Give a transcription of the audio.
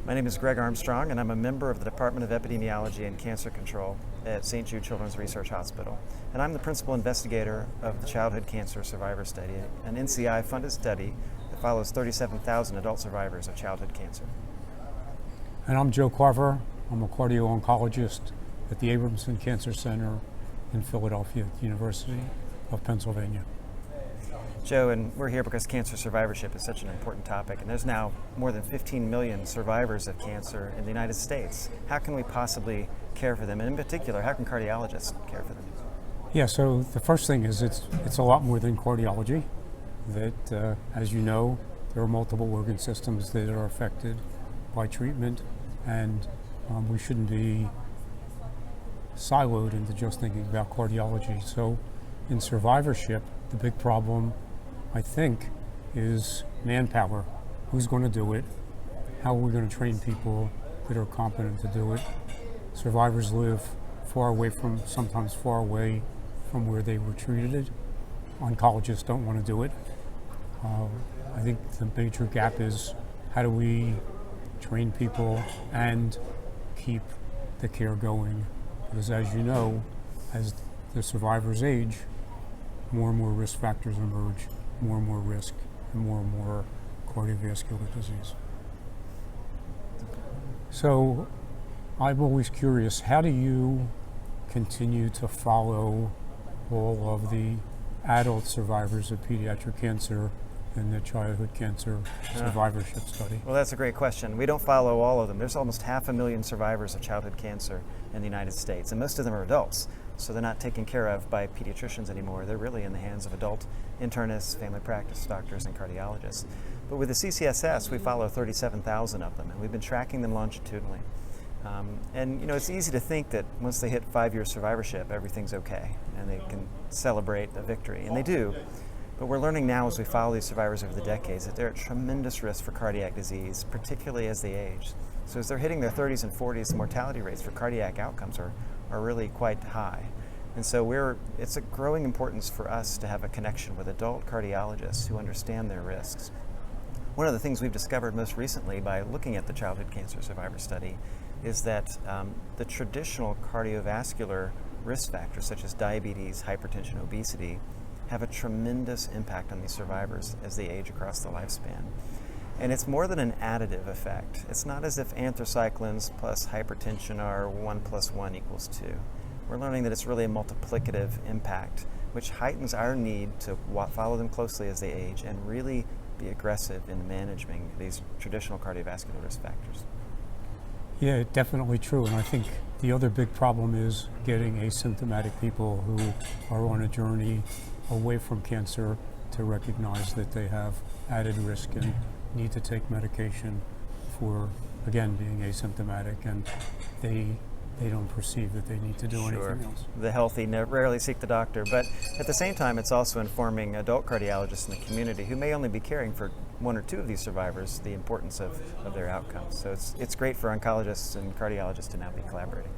My name is Greg Armstrong, and I'm a member of the Department of Epidemiology and Cancer Control at St. Jude Children's Research Hospital. And I'm the principal investigator of the Childhood Cancer Survivor Study, an NCI-funded study that follows 37,000 adult survivors of childhood cancer. And I'm Joe Carver. I'm a cardio-oncologist at the Abramson Cancer Center in Philadelphia at the University of Pennsylvania. Joe, and we're here because cancer survivorship is such an important topic, and there's now more than 15 million survivors of cancer in the United States. How can we possibly care for them? And in particular, how can cardiologists care for them? Yeah, so the first thing is it's a lot more than cardiology. That, as you know, there are multiple organ systems that are affected by treatment, and we shouldn't be siloed into just thinking about cardiology. So in survivorship, the big problem, I think, is manpower. Who's going to do it? How are we going to train people that are competent to do it? Survivors live sometimes far away from where they were treated. Oncologists don't want to do it. I think the major gap is how do we train people and keep the care going? Because as you know, as the survivors age, more and more risk factors emerge, more and more risk, and more cardiovascular disease. So I'm always curious, how do you continue to follow all of the adult survivors of pediatric cancer in the childhood cancer survivorship study? Well, that's a great question. We don't follow all of them. There's almost 500,000 survivors of childhood cancer in the United States, and most of them are adults. So they're not taken care of by pediatricians anymore. They're really in the hands of adult internists, family practice doctors, and cardiologists. But with the CCSS, we follow 37,000 of them, and we've been tracking them longitudinally. And you know, it's easy to think that once they hit 5-year survivorship, everything's okay, and they can celebrate a victory, and they do. But we're learning now as we follow these survivors over the decades that they're at tremendous risk for cardiac disease, particularly as they age. So as they're hitting their 30s and 40s, the mortality rates for cardiac outcomes are really quite high. And so it's a growing importance for us to have a connection with adult cardiologists who understand their risks. One of the things we've discovered most recently by looking at the Childhood Cancer Survivor Study is that the traditional cardiovascular risk factors such as diabetes, hypertension, obesity have a tremendous impact on these survivors as they age across the lifespan. And it's more than an additive effect. It's not as if anthracyclines plus hypertension are 1 + 1 = 2. We're learning that it's really a multiplicative impact, which heightens our need to follow them closely as they age and really be aggressive in managing these traditional cardiovascular risk factors. Yeah, definitely true. And I think the other big problem is getting asymptomatic people who are on a journey away from cancer to recognize that they have added risk and need to take medication for, again, being asymptomatic, and they don't perceive that they need to do anything else. The healthy rarely seek the doctor, but at the same time it's also informing adult cardiologists in the community who may only be caring for 1 or 2 of these survivors the importance of their outcomes. So it's great for oncologists and cardiologists to now be collaborating.